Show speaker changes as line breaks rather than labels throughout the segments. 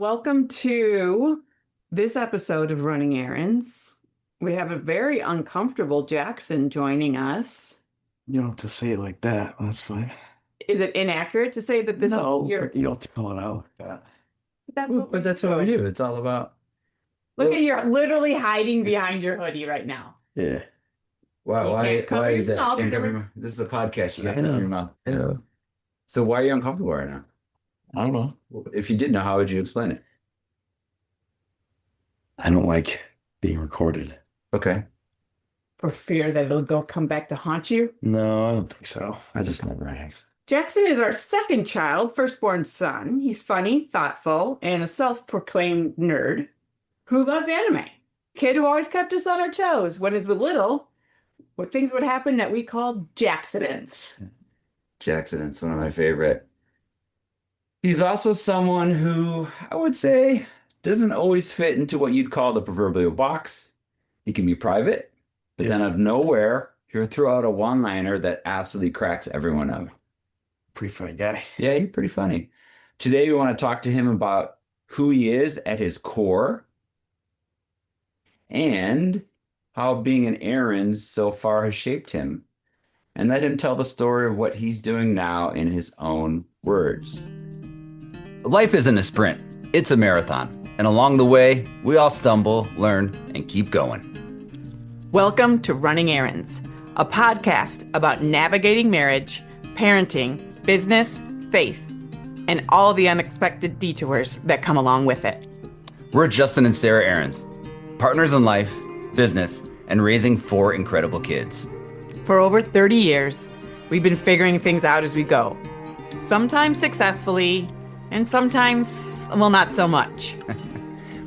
Welcome to this episode of Running Errands. We have a very uncomfortable Jackson joining us.
You don't have to say it like that. That's fine.
Is it inaccurate to say that this?
No, you don't have to call it out like that.
That's what we
do. It's all about.
Look at you're literally hiding behind your hoodie right now.
Yeah.
Why is that?
yourself.
This is a podcast. You
I
got to
know.
cover your mouth.
I know.
So why are you uncomfortable right now?
I don't know.
If you did know, how would you explain it?
I don't like being recorded.
Okay.
For fear that it'll come back to haunt you.
No, I don't think so. I just never have.
Jackson is our second child, firstborn son. He's funny, thoughtful, and a self-proclaimed nerd who loves anime. Kid who always kept us on our toes. When he was little, what things would happen that we called Jacksidents.
Jackson's one of my favorite. He's also someone who I would say doesn't always fit into what you'd call the proverbial box. He can be private, but then out of nowhere, he'll throw out a one-liner that absolutely cracks everyone up.
Pretty funny guy.
Yeah, he's pretty funny. Today, we want to talk to him about who he is at his core and how being an Ahrens so far has shaped him. And let him tell the story of what he's doing now in his own words.
Life isn't a sprint, it's a marathon. And along the way, we all stumble, learn, and keep going.
Welcome to Running Errands, a podcast about navigating marriage, parenting, business, faith, and all the unexpected detours that come along with it.
We're Justin and Sarah Ahrens, partners in life, business, and raising 4 incredible kids.
For over 30 years, we've been figuring things out as we go. Sometimes successfully, and sometimes, well, not so much.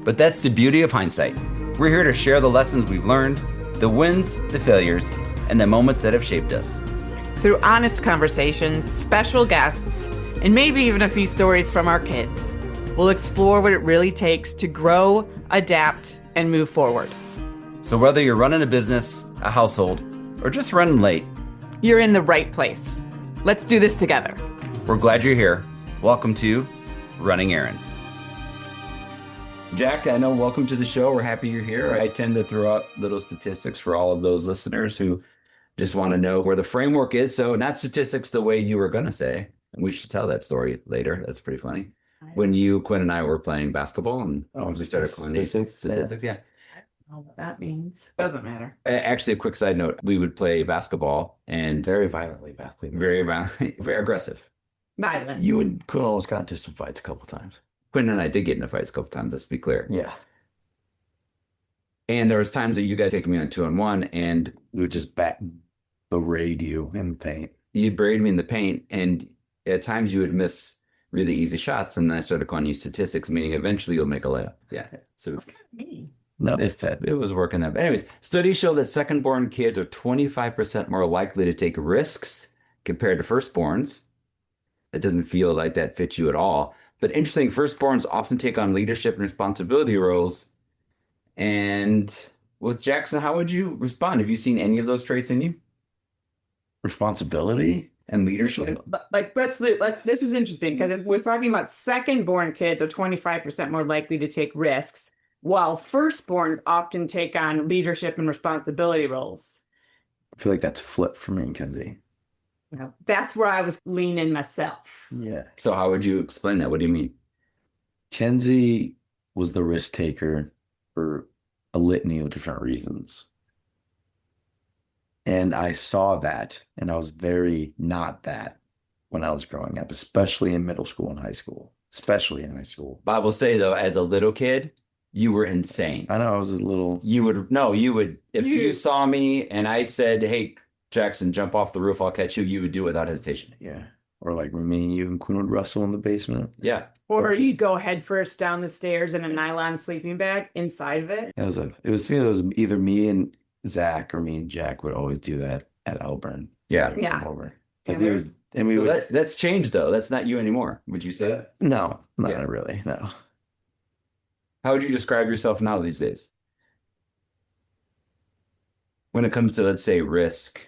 But that's the beauty of hindsight. We're here to share the lessons we've learned, the wins, the failures, and the moments that have shaped us.
Through honest conversations, special guests, and maybe even a few stories from our kids, we'll explore what it really takes to grow, adapt, and move forward.
So whether you're running a business, a household, or just running late,
You're in the right place. Let's do this together.
we're glad you're here. Welcome to Running Errands.
Jack, I know, welcome to the show. We're happy you're here. I tend to throw out little statistics for all of those listeners who just want to know where the framework is. So not statistics the way you were going to say. And we should tell that story later. That's pretty funny. When Quinn and I were playing basketball and we started calling it statistics. Yeah.
I don't know what that means. Doesn't matter.
Actually, a quick side note, we would play basketball and
Very violently, basketball.
very aggressive.
Violent.
You and Quinn almost got into some fights a couple times.
Quinn and I did get into fights a couple times, let's be clear.
Yeah.
And there was times that you guys taking me on 2-on-1 and
We would just berate you in the paint.
you buried me in the paint, and at times you would miss really easy shots, and then I started calling you statistics, meaning eventually you'll make a layup. Yeah. So
No, it fed.
it was working out. But anyways, studies show that second-born kids are 25% more likely to take risks compared to firstborns. It doesn't feel like that fits you at all. But interesting, firstborns often take on leadership and responsibility roles. And with Jackson, how would you respond? Have you seen any of those traits in you?
Responsibility?
And leadership?
This is interesting because we're talking about second-born kids are 25% more likely to take risks, while firstborn often take on leadership and responsibility roles.
I feel like that's flipped for me and Kenzie.
You know, that's where I was leaning myself.
Yeah.
So how would you explain that? What do you mean?
Kenzie was the risk taker for a litany of different reasons. And I saw that, and I was very not that when I was growing up, especially in middle school and high school, especially in high school.
But I will say, though, as a little kid, you were insane.
I know I was a little,
You would, if you saw me and I said, hey, Jackson, jump off the roof, I'll catch you, you would do it without hesitation.
yeah. Or like me and you and Quinn would wrestle in the basement.
Yeah.
Or you'd go head first down the stairs in a nylon sleeping bag inside of it.
It was either me and Zach or me and Jack would always do that at Elburn.
Yeah.
Like,
Yeah.
come over.
Yeah,
Like, we
Well,
would,
that's changed, though. That's not you anymore. Would you say that?
no, not
Yeah.
really, no.
How would you describe yourself now these days? When it comes to, let's say, risk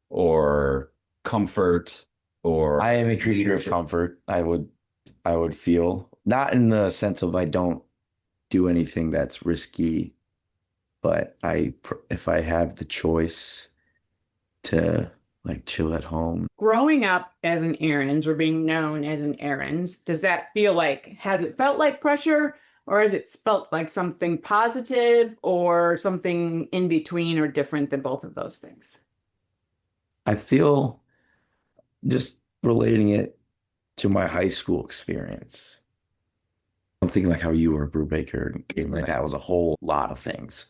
or comfort or
I am a creature of comfort. I would feel Not in the sense of I don't do anything that's risky, but if I have the choice to like chill at home.
Growing up as an Ahrens or being known as an Ahrens, does that feel like, has it felt like pressure or has it felt like something positive or something in between or different than both of those things?
I feel just relating it to my high school experience. I'm thinking like how you were a Brubaker and like that was a whole lot of things.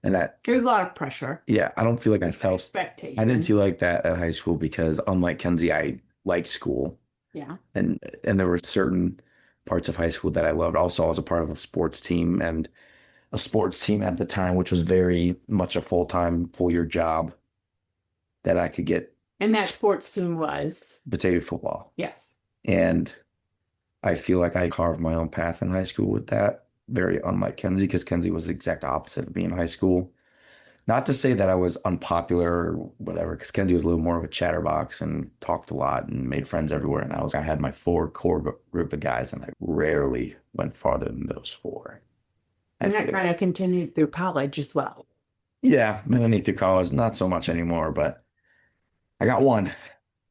And that
There's a lot of pressure.
yeah, I don't feel like I felt
Expectation.
I didn't feel like that at high school because unlike Kenzie, I liked school.
Yeah.
And there were certain parts of high school that I loved. Also, I was a part of a sports team and a sports team at the time, which was very much a full-time, full-year job that I could get.
And that sports team was?
Batavia football.
Yes.
And I feel like I carved my own path in high school with that. Very unlike Kenzie, because Kenzie was the exact opposite of me in high school. Not to say that I was unpopular or whatever, because Kenzie was a little more of a chatterbox and talked a lot and made friends everywhere. And I had my 4 core group of guys, and I rarely went farther than those 4.
And that kind of continued through college as well.
Yeah, mainly through college, not so much anymore, but I got one.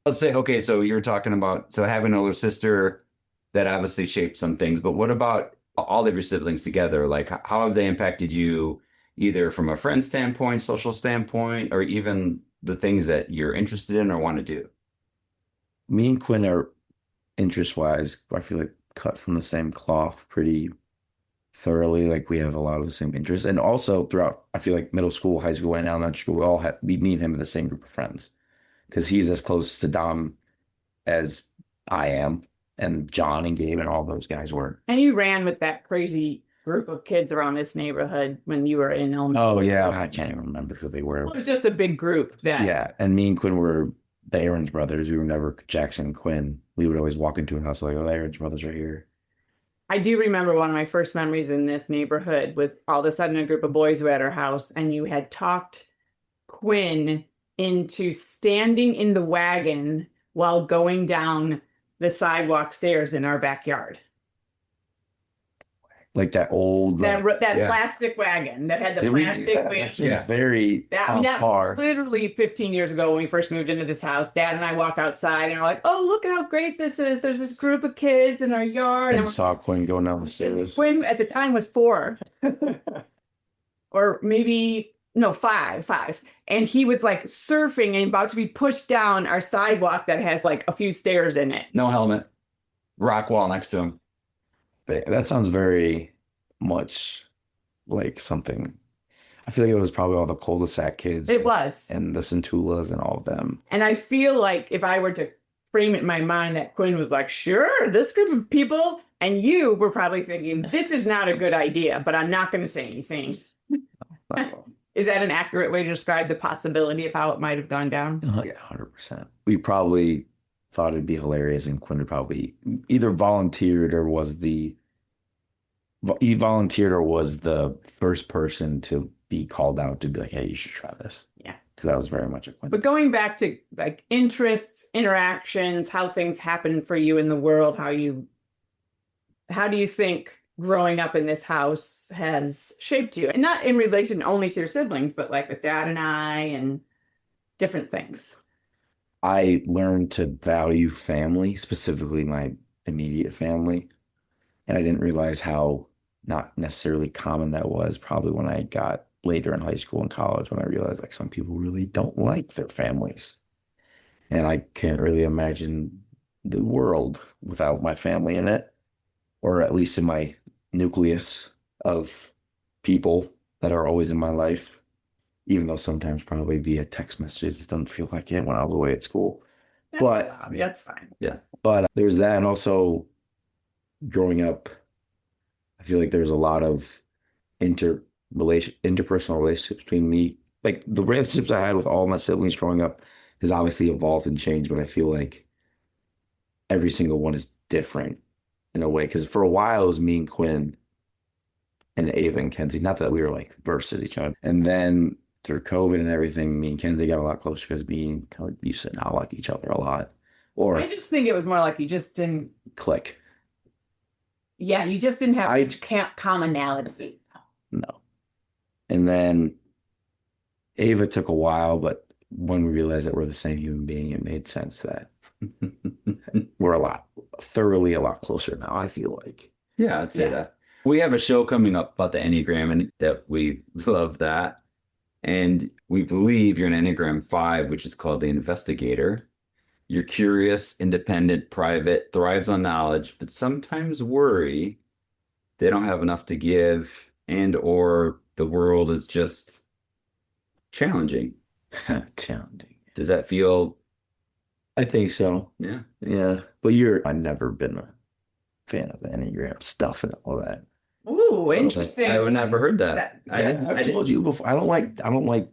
Let's say, okay, so you're talking about, so having an older sister that obviously shaped some things, but what about all of your siblings together? Like, how have they impacted you, either from a friend standpoint, social standpoint, or even the things that you're interested in or want to do?
Me and Quinn are, interest-wise, I feel like cut from the same cloth pretty thoroughly. Like we have a lot of the same interests. And also throughout, I feel like middle school, high school, and elementary school, me and him are the same group of friends. Because he's as close to Dom as I am, and John and Gabe and all those guys were.
And you ran with that crazy group of kids around this neighborhood when you were in elementary.
Oh, yeah. I can't even remember who they were.
Well, it was just a big group.
Yeah. And me and Quinn were the Ahrens brothers. We were never Jackson and Quinn. We would always walk into a house like, oh, the Ahrens brothers are here.
I do remember one of my first memories in this neighborhood was all of a sudden a group of boys were at our house, and you had talked Quinn into standing in the wagon while going down the sidewalk stairs in our backyard.
Like that old
That plastic wagon that had the plastic wheel.
That seems very
that
far.
Literally 15 years ago when we first moved into this house, Dad and I walk outside and we're like, oh, look at how great this is. There's this group of kids in our yard.
And saw Quinn going down the stairs.
Quinn at the time was 4. Or maybe, no, 5. And he was like surfing and about to be pushed down our sidewalk that has like a few stairs in it.
No helmet, rock wall next to him.
That sounds very much like something. I feel like it was probably all the cul-de-sac kids.
It was.
And the Centulas and all of them.
And I feel like if I were to frame it in my mind, that Quinn was like, sure, this group of people, and you were probably thinking, this is not a good idea, but I'm not going to say anything. Is that an accurate way to describe the possibility of how it might have gone down?
Yeah, 100%. We probably thought it'd be hilarious, and Quinn would probably either volunteered or was the first person to be called out to be like, hey, you should try this.
Yeah.
Because that was very much a Quinn.
But going back to like interests, interactions, how things happen for you in the world, how do you think growing up in this house has shaped you? And not in relation only to your siblings, but like with Dad and I and different things.
I learned to value family, specifically my immediate family. And I didn't realize how not necessarily common that was probably when I got later in high school and college, when I realized like some people really don't like their families. And I can't really imagine the world without my family in it, or at least in my nucleus of people that are always in my life, even though sometimes probably via text messages, it doesn't feel like it when I was away at school. But
That's fine.
Yeah.
But there's that. And also growing up, I feel like there's a lot of interpersonal relationships between me. Like the relationships I had with all my siblings growing up has obviously evolved and changed, but I feel like every single one is different in a way. Because for a while it was me and Quinn and Ava and Kenzie. Not that we were like versus each other. And then through COVID and everything, me and Kenzie got a lot closer because we kind of used to not like each other a lot. Or
I just think it was more like you just didn't
click.
Yeah, you just didn't have
I-
much commonality.
No. And then Ava took a while, but when we realized that we're the same human being, it made sense that we're a lot closer now, I feel like.
Yeah, I'd say
Yeah.
that. We have a show coming up about the Enneagram, and that we love that. And we believe you're an Enneagram 5, which is called the investigator. You're curious, independent, private, thrives on knowledge, but sometimes worry they don't have enough to give, and or the world is just challenging.
Challenging.
Does that feel,
I think so.
yeah?
Yeah. But I've never been a fan of the Enneagram stuff and all that.
Ooh, interesting.
I've never heard that.
I've told you before. I don't like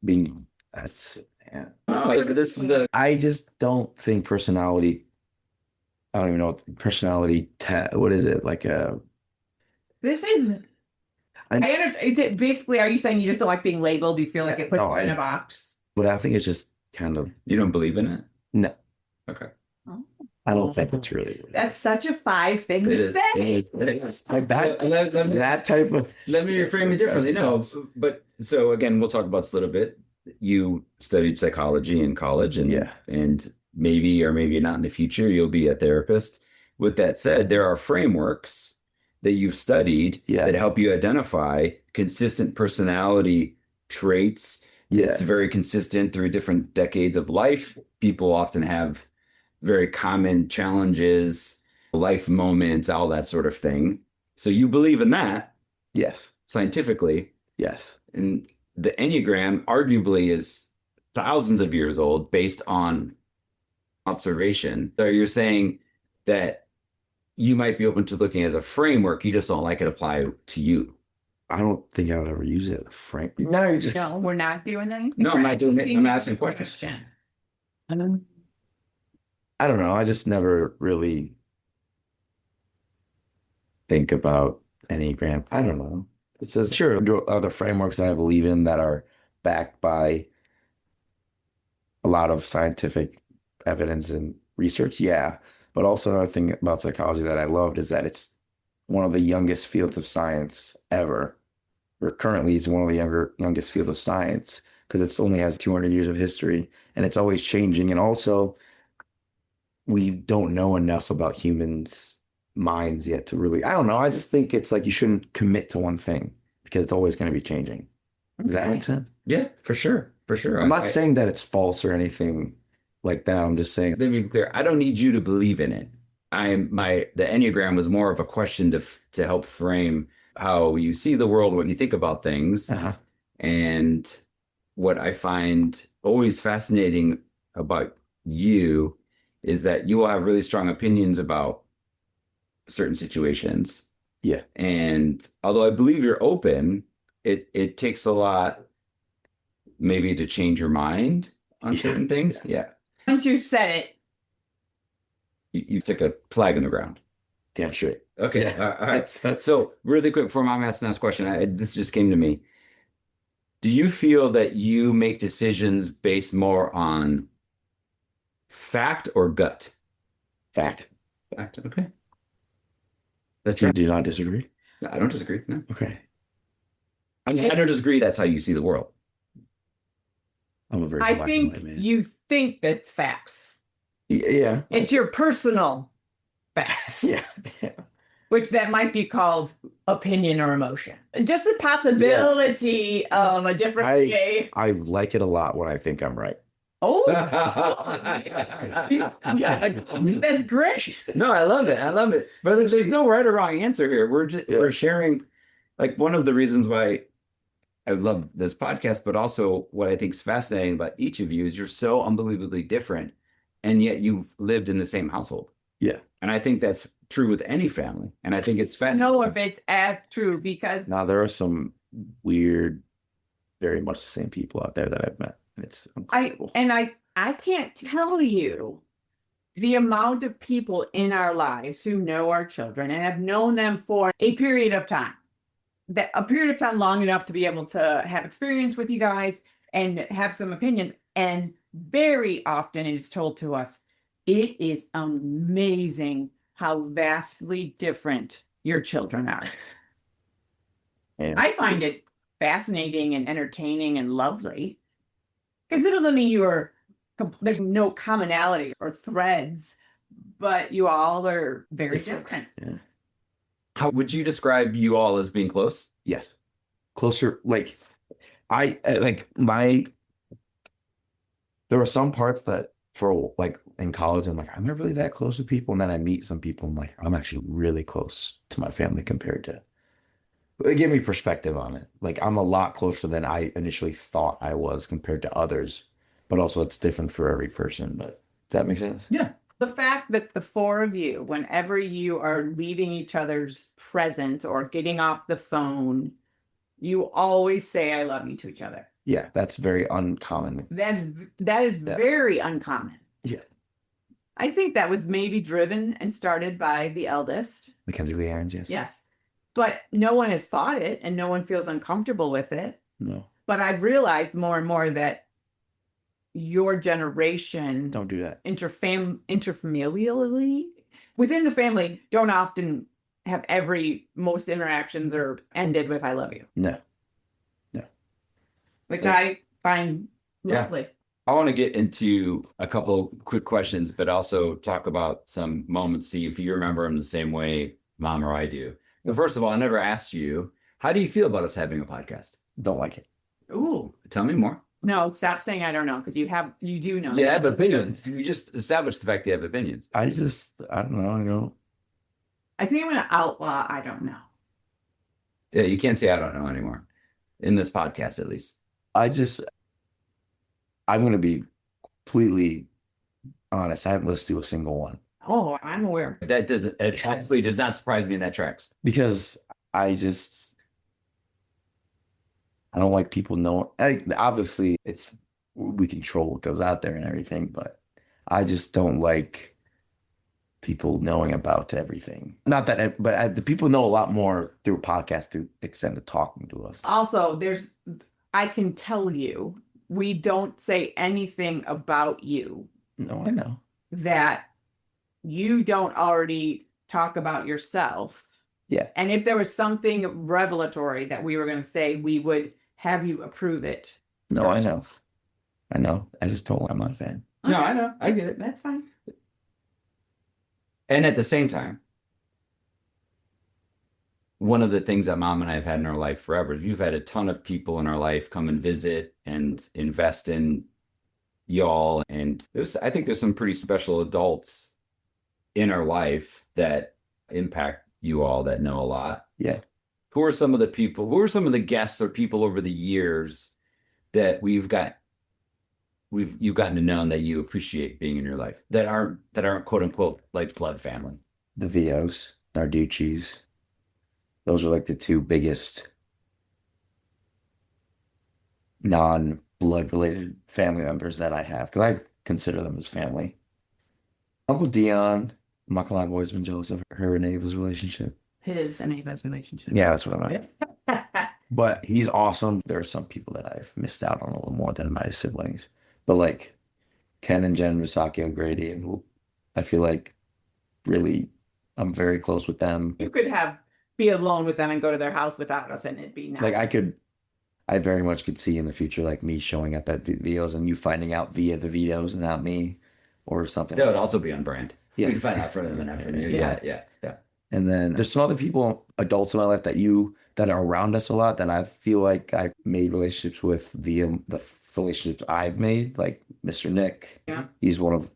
being yeah.
This is the
I just don't think personality. I don't even know what personality. What is it like?
This is. I understand. Is it basically? Are you saying you just don't like being labeled? You feel like it puts
No,
you in a box?
But I think it's just kind of
you don't believe in it?
no.
Okay.
I don't think it's really.
That's such a 5 thing
It
to
is.
say.
It is.
Like that.
Let me-
That type of.
Let me reframe it differently. No, but so again, we'll talk about this a little bit. You studied psychology in college, and
Yeah.
and maybe or maybe not in the future you'll be a therapist. With that said, there are frameworks that you've studied
Yeah.
that help you identify consistent personality traits.
Yeah.
It's very consistent through different decades of life. People often have very common challenges, life moments, all that sort of thing. So you believe in that
Yes.
scientifically.
Yes.
And the Enneagram arguably is thousands of years old based on observation. So you're saying that you might be open to looking as a framework, you just don't like it apply to you.
I don't think I would ever use it. Frank. No, you're just.
No, we're not doing anything.
No, I'm not doing it. I'm asking questions.
I don't know. I just never really think about Enneagram. I don't know. It's just sure there are other frameworks that I believe in that are backed by a lot of scientific evidence and research. Yeah. But also another thing about psychology that I loved is that it's one of the youngest fields of science ever. Or currently it's one of the youngest fields of science because it's only has 200 years of history and it's always changing. And also we don't know enough about humans' minds yet to really, I don't know. I just think it's like you shouldn't commit to one thing because it's always going to be changing. Does that make sense?
Yeah, for sure. For sure.
I'm not saying that it's false or anything like that. I'm just saying,
Let me be clear. I don't need you to believe in it. The Enneagram was more of a question to help frame how you see the world when you think about things.
uh-huh.
And what I find always fascinating about you is that you will have really strong opinions about certain situations.
Yeah.
And although I believe you're open, it takes a lot maybe to change your mind on certain things. Yeah.
Once you said it,
You stick a flag in the ground.
Damn straight.
Okay.
Yeah.
All right.
That's
So really quick before I'm asking this question, this just came to me. Do you feel that you make decisions based more on fact or gut?
fact.
Fact. Okay. That's
You
right.
do not disagree?
I don't disagree. No.
Okay.
I mean, I don't disagree. That's how you see the world.
I'm a very
I
black and
think
white man.
you think that's facts.
Yeah.
It's your personal facts,
Yeah. Yeah.
which that might be called opinion or emotion. Just a possibility of a different way.
I like it a lot when I think I'm right.
Oh,
Yeah.
that's great.
No, I love it. I love it. But there's no right or wrong answer here. We're sharing, like, one of the reasons why I love this podcast, but also what I think is fascinating about each of you is you're so unbelievably different, and yet you've lived in the same household.
Yeah.
And I think that's true with any family. And I think it's fascinating.
Know if it's as true because
Now there are some weird, very much the same people out there that I've met. It's uncomfortable.
I can't tell you the amount of people in our lives who know our children and have known them for a period of time. A period of time long enough to be able to have experience with you guys and have some opinions. And very often it is told to us, it is amazing how vastly different your children are.
And
I find it fascinating and entertaining and lovely. Because it doesn't mean there's no commonality or threads, but you all are very different.
yeah.
How would you describe you all as being close?
Yes. Closer, like there were some parts that for like in college, I'm like, I'm not really that close with people. And then I meet some people, I'm like, I'm actually really close to my family compared to it gave me perspective on it. Like I'm a lot closer than I initially thought I was compared to others. But also it's different for every person. But does that make sense?
Yeah.
The fact that the four of you, whenever you are leaving each other's presence or getting off the phone, you always say "I love you" to each other.
Yeah, that's very uncommon.
That is
Yeah.
very uncommon.
Yeah.
I think that was maybe driven and started by the eldest.
Mackenzie Lee Ahrens, yes.
Yes. But no one has thought it and no one feels uncomfortable with it.
No,
But I've realized more and more that your generation
don't do that.
interfamilially within the family don't often have most interactions are ended with "I love you,"
No.
which
Yeah.
I find
Yeah.
lovely.
I want to get into a couple quick questions, but also talk about some moments, see if you remember them the same way Mom or I do. So first of all, I never asked you, how do you feel about us having a podcast?
Don't like it.
Ooh.
Tell me more.
No, stop saying "I don't know" because you do know.
Yeah, but opinions. You just established the fact you have opinions.
I don't know.
I think I'm going to outlaw "I don't know."
Yeah, you can't say I don't know anymore. In this podcast, at least.
I'm going to be completely honest. I haven't listened to a single one
Oh, I'm aware.
It actually does not surprise me in that tracks.
because I don't like people knowing. Obviously, we control what goes out there and everything, but I just don't like people knowing about everything. Not that, but the people know a lot more through podcasts, through the extent of talking to us.
Also, I can tell you, we don't say anything about you
No, I know.
that you don't already talk about yourself.
Yeah.
And if there was something revelatory that we were going to say, we would have you approve it.
No, I know. I know. I just told I'm not a fan.
No, I know. I get it.
That's fine.
And at the same time, one of the things that Mom and I have had in our life forever is we've had a ton of people in our life come and visit and invest in y'all. And I think there's some pretty special adults in our life that impact you all that know a lot.
Yeah.
Who are some of the guests or people over the years that you've gotten to know and that you appreciate being in your life that aren't quote unquote like blood family?
The Vios, Narducci's. Those are like the two biggest non-blood related family members that I have because I consider them as family. Uncle Dion, I'm not gonna lie, I've always been jealous of her and Ava's relationship.
His and Ava's relationship.
Yeah, that's what I'm at. But he's awesome. There are some people that I've missed out on a little more than my siblings. But like Ken and Jen, Misaki and Grady, and I feel like really I'm very close with them.
You could be alone with them and go to their house without us, and it'd be nice.
Like I very much could see in the future like me showing up at videos and you finding out via the videos and not me or something.
That would also be on brand.
Yeah.
We can find out for them and not from you. Yeah.
And then there's some other people, adults in my life that are around us a lot that I feel like I've made relationships with via the relationships I've made, like Mr. Nick.
Yeah.
He's one of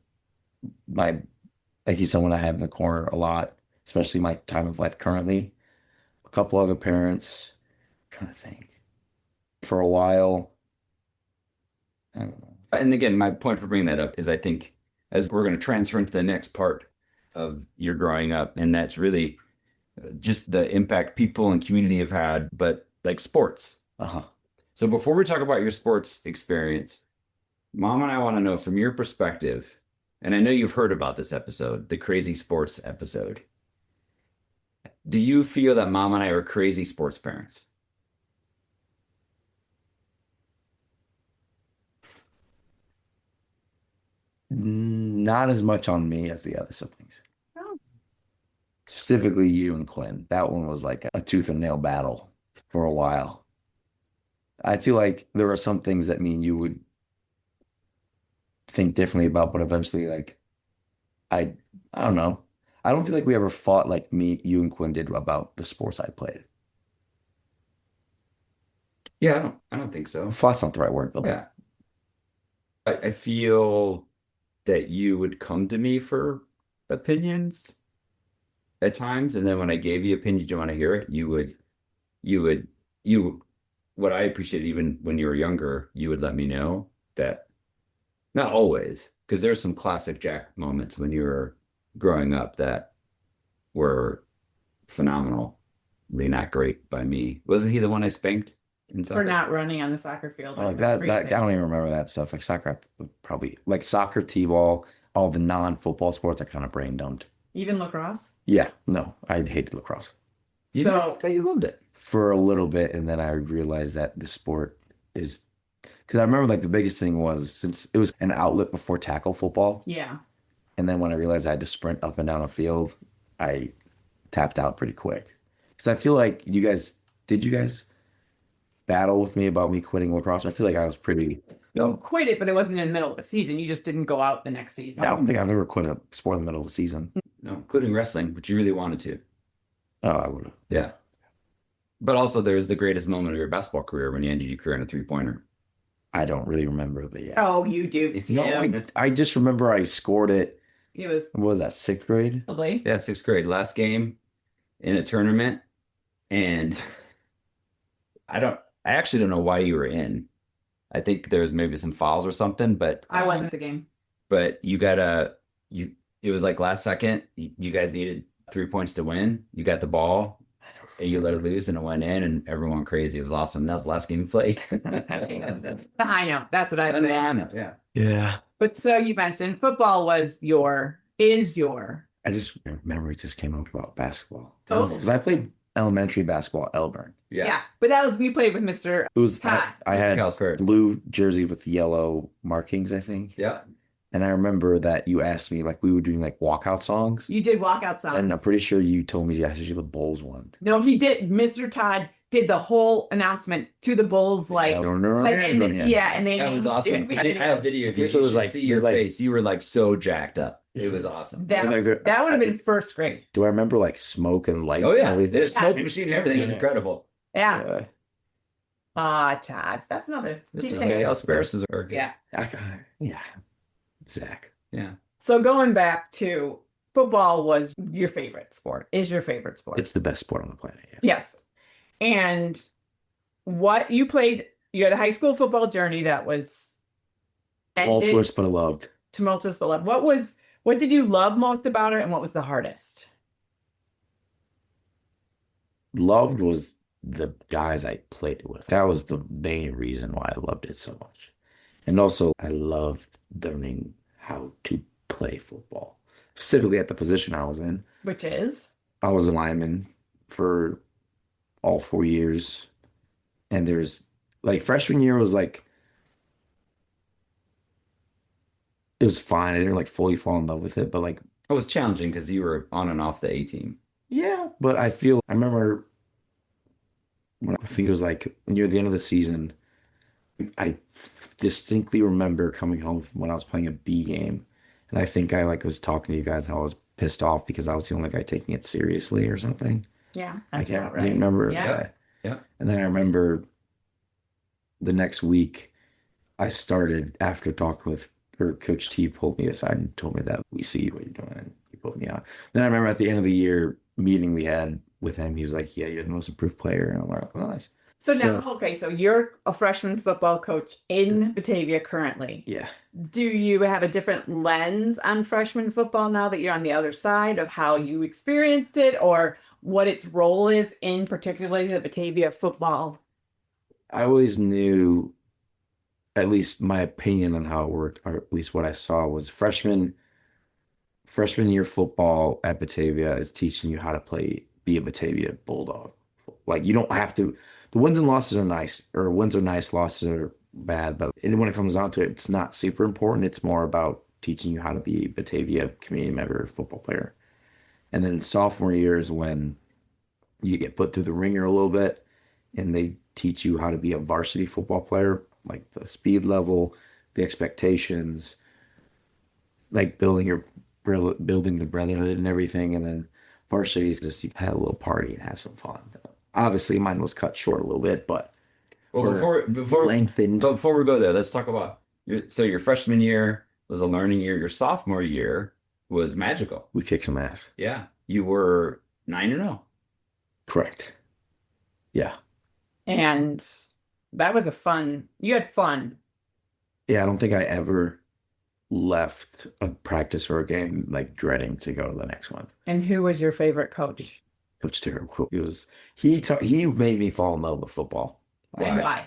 he's someone I have in the corner a lot, especially my time of life currently. A couple other parents. I'm trying to think. For a while, I don't know.
And again, my point for bringing that up is I think as we're going to transfer into the next part of your growing up, and that's really just the impact people and community have had, but like sports.
Uh-huh.
So before we talk about your sports experience, Mom and I want to know from your perspective, and I know you've heard about this episode, the crazy sports episode. Do you feel that Mom and I are crazy sports parents?
Not as much on me as the other siblings.
Oh.
Specifically you and Quinn. That one was like a tooth and nail battle for a while. I feel like there are some things that me and you would think differently about, but eventually like I I don't know. I don't feel like we ever fought like you and Quinn did about the sports I played.
Yeah, I don't think so.
Fought's not the right word, but like,
Yeah. I feel that you would come to me for opinions at times, and then when I gave you opinions, you want to hear it, you would, you, what I appreciate even when you were younger, you would let me know that, not always, because there's some classic Jack moments when you were growing up that were phenomenally not great by me. Wasn't he the one I spanked in
For
soccer?
not running on the soccer field.
like that I don't even remember that stuff. Like soccer, probably like soccer, t-ball, all the non-football sports I kind of brain dumped.
Even lacrosse.
Yeah, no, I hated lacrosse
You
So-
know, you loved it.
for a little bit, and then I realized that the sport is because I remember like the biggest thing was since it was an outlet before tackle football,
Yeah.
and then when I realized I had to sprint up and down a field, I tapped out pretty quick. Because I feel like you guys battle with me about me quitting lacrosse? I feel like I was pretty.
You quit it, but it wasn't in the middle of the season. You just didn't go out the next season.
I don't think I've ever quit a sport in the middle of the season.
No, including wrestling, but you really wanted to.
Oh, I would have.
Yeah. But also, there was the greatest moment of your basketball career when you ended your career in a three-pointer.
I don't really remember, but yeah.
Oh, you do.
No, I just remember I scored it.
It was
What was that, sixth grade?
probably.
Yeah, sixth grade, last game in a tournament, and I actually don't know why you were in. I think there was maybe some fouls or something, but
I wasn't at the game.
you it was like last second. You guys needed 3 points to win. You got the ball, and you let it loose, and it went in, and everyone went crazy. It was awesome. That was the last game you played.
I know. That's what I think.
Yeah.
Yeah.
But so you mentioned football is your.
I just memory just came up about basketball.
Oh.
Because I played elementary basketball at Elburn.
Yeah. But that was we played with Mr.
It was
Todd.
I had
Cal Spirit.
blue jerseys with yellow markings, I think.
Yeah.
And I remember that you asked me, like, we were doing like walkout songs.
You did walkout songs.
And I'm pretty sure you told me I asked you the Bulls one.
No, he did. Mr. Todd did the whole announcement to the Bulls, like, and they
That was awesome. I have video of you.
So it was
You should
like-
see
it
your
was like-
face. You were like so jacked up. It was awesome.
that,
And, like,
that would have been first grade.
Do I remember like smoke and light?
Oh
and
yeah,
everything?
the smoke machine and everything was incredible.
Yeah. Todd. That's another.
This
TK.
okay, asparagus are good.
Yeah.
Yeah. Zach.
Yeah.
So going back to football was your favorite sport, is your favorite sport.
It's the best sport on the planet. Yeah.
Yes. And what you played, you had a high school football journey that was ended,
Tumultuous, but I loved.
tumultuous, but love. What did you love most about it and what was the hardest?
Loved was the guys I played with. That was the main reason why I loved it so much. And also, I loved learning how to play football, specifically at the position I was in.
Which is?
I was a lineman for all 4 years. And there's like freshman year was like, it was fine. I didn't like fully fall in love with it, but like,
It was challenging because you were on and off the A team.
yeah, but I remember when I think it was like near the end of the season, I distinctly remember coming home from when I was playing a B game. And I think I like was talking to you guys how I was pissed off because I was the only guy taking it seriously or something.
Yeah.
I
That's
can't
about
really
right.
remember
Yeah.
that.
Yeah.
And then I remember the next week I started after talking with her, Coach T pulled me aside and told me that we see what you're doing and he pulled me out. Then I remember at the end of the year meeting we had with him, he was like, yeah, you're the most improved player. And I'm like, oh, nice.
So now, so you're a freshman football coach in Batavia currently.
Yeah.
Do you have a different lens on freshman football now that you're on the other side of how you experienced it or what its role is in particularly the Batavia football?
I always knew, at least my opinion on how it worked, or at least what I saw was freshman year football at Batavia is teaching you how to be a Batavia Bulldog. Like you don't have to, the wins and losses are nice, or wins are nice, losses are bad, but when it comes down to it, it's not super important. It's more about teaching you how to be a Batavia community member football player. And then sophomore year is when you get put through the ringer a little bit and they teach you how to be a varsity football player, like the speed level, the expectations, like building the brotherhood and everything. And then varsity is just you have a little party and have some fun. Obviously, mine was cut short a little bit, but
Well,
lengthened.
before we go there, let's talk about your freshman year was a learning year. Your sophomore year was magical.
We kicked some ass.
Yeah, you were 9-0.
Correct. Yeah.
And that was you had fun.
Yeah, I don't think I ever left a practice or a game like dreading to go to the next one.
And who was your favorite coach?
Coach Terry, he made me fall in love with football.
And why?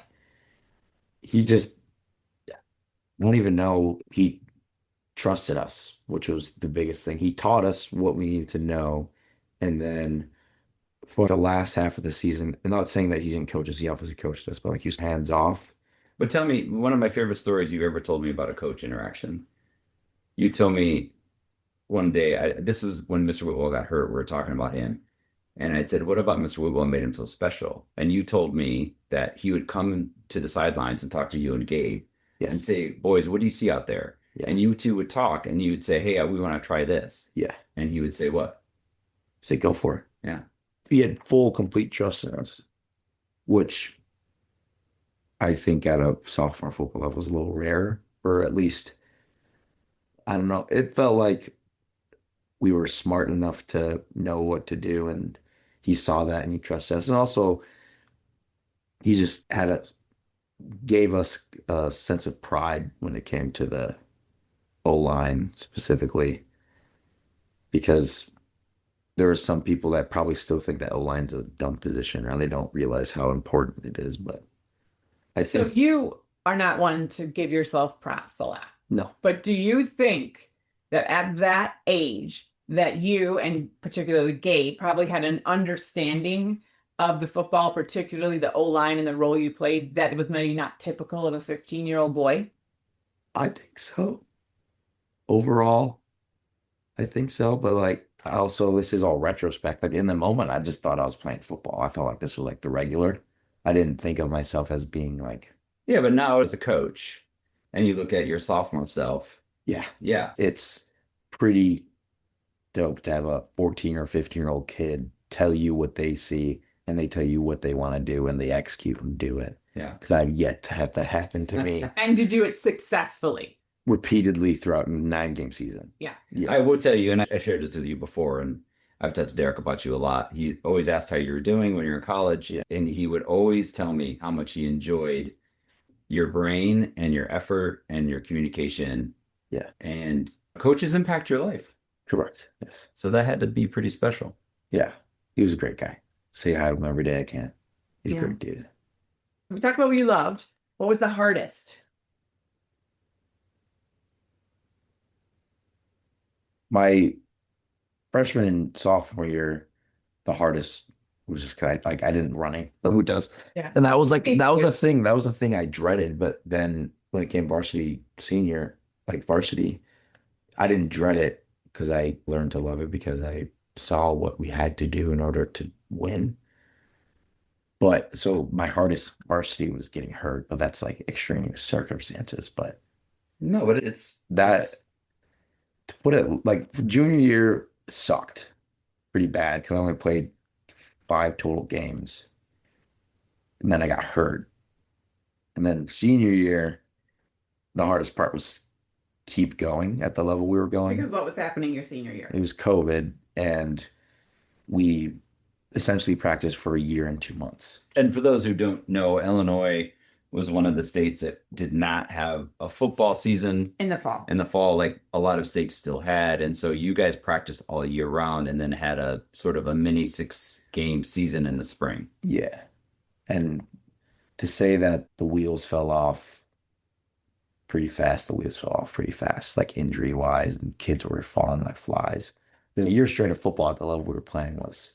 He just, I don't even know, he trusted us, which was the biggest thing. He taught us what we needed to know. And then for the last half of the season, I'm not saying that he didn't coach us, he obviously coached us, but like he was hands off.
But tell me, one of my favorite stories you've ever told me about a coach interaction. You told me one day, this was when Mr. Whitwell got hurt. We were talking about him. And I said, what about Mr. Whitwell made him so special? And you told me that he would come to the sidelines and talk to you and Gabe and say, boys, what do you see out there? Yeah. And you two would talk and you would say, hey, we want to try this.
Yeah.
And he would say, what?
Say, go for it.
Yeah.
He had full, complete trust in us, which I think at a sophomore football level was a little rare, or at least, I don't know. It felt like we were smart enough to know what to do, and he saw that and he trusted us. And also, he just gave us a sense of pride when it came to the O-line specifically, because there are some people that probably still think that O-line's a dumb position, or they don't realize how important it is. But I think
So you are not one to give yourself props a lot.
no.
But do you think that at that age that you and particularly Gabe probably had an understanding of the football, particularly the O-line and the role you played, that was maybe not typical of a 15-year-old boy?
I think so. Overall, I think so. But like, also, this is all retrospect. Like in the moment, I just thought I was playing football. I felt like this was like the regular. I didn't think of myself as being like,
Yeah, but now as a coach, and you look at your sophomore self.
yeah,
Yeah.
it's pretty dope to have a 14 or 15-year-old kid tell you what they see and they tell you what they want to do and they execute and do it.
Yeah.
Because I've yet to have that happen to me
And to do it successfully.
repeatedly throughout a 9-game season.
Yeah.
Yeah.
I will tell you, and I shared this with you before, and I've touched Derek about you a lot. He always asked how you were doing when you were in college, and he would always tell me how much he enjoyed your brain and your effort and your communication.
Yeah.
And coaches impact your life.
Correct. Yes.
So that had to be pretty special.
Yeah. He was a great guy. Say hi to him every day I can. He's
Yeah.
a great dude.
We talked about what you loved. What was the hardest?
My freshman and sophomore year, the hardest was just 'cause I didn't running, but who does?
Yeah.
And that was a thing. That was a thing I dreaded. But then when it came varsity senior, like varsity, I didn't dread it because I learned to love it because I saw what we had to do in order to win. But so my hardest varsity was getting hurt, but that's like extreme circumstances. But
No, but it's
that, to put it like, for junior year sucked pretty bad because I only played 5 total games. And then I got hurt. And then senior year, the hardest part was keep going at the level we were going.
Because what was happening your senior year?
It was COVID, and we essentially practiced for a year and 2 months.
And for those who don't know, Illinois was one of the states that did not have a football season
In the fall.
in the fall, like a lot of states still had. And so you guys practiced all year round and then had a sort of a mini 6-game season in the spring.
Yeah. And to say that the wheels fell off pretty fast, like injury wise, and kids were falling like flies. Because a year straight of football at the level we were playing was,